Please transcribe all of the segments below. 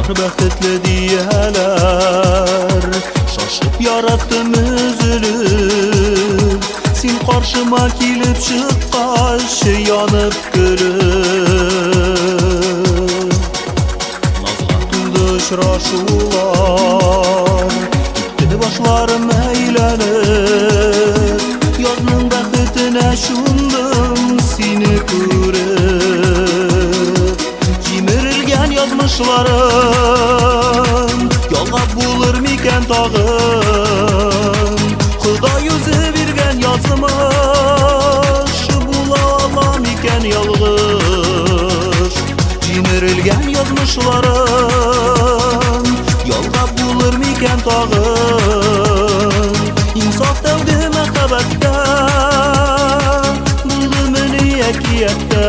Yozlar bəxtli diyeler, şaşıp yarattım üzülüp. Sen karşıma kilip çıkkaş yanıp gülüp. Nazlar tuldu uçraşular, gitti başlarım eğlenip. Yazның bəxtine şundum seni görüp. Cimirilgen yazmışlarım yalgap bulur miken tağım. Xuda yüzü birgen yazmış bula alam iken yalgış. Cimirilgen yazmışlarım yalgap bulur miken tağım. İnsaf devdi mekabette buldu beni ekiyette.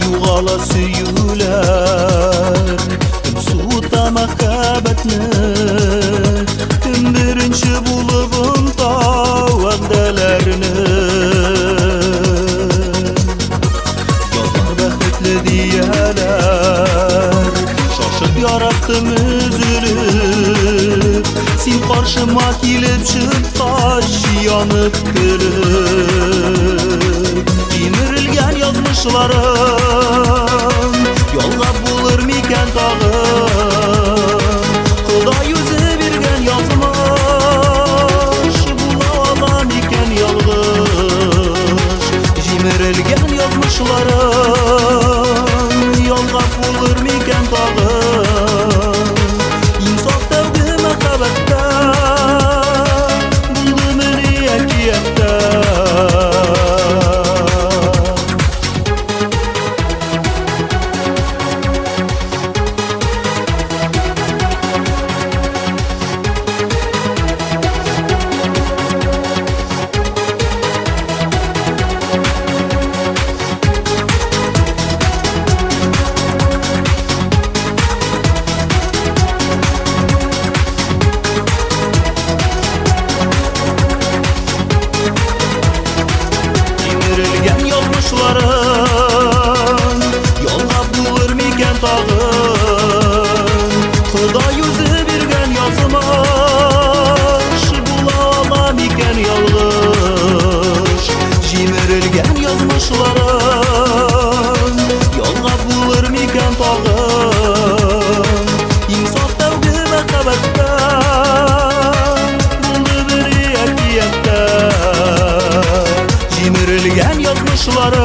Yuğala süyüler tüm suda mekabetni. Tüm birinci bulubun tavandelerini. Yazlar bəxtli diyeler, şaşıp yarattım üzülüp. Sen karşıma kilip çıkkaş yanıp gülüp. Cimirilgen yazmışlarım yalgap bulur miken tağım. Xuda yüzü birgen yazmış bula alam iken yalgış. Cimirilgen yazmışlarım yalgap bulur miken tağım. İnsaf devdi mekabette buldu beni ekiyette. Cimirilgen yazmışlarım yalgap bulur miken tağım. Xuda yüzü birgen yazmış bula alam iken yalgış. Cimirilgen yazmışlarım yalgap bulur miken tağım. İnsaf devdi mekabette buldu beni ekiyette. Cimirilgen yazmışlarım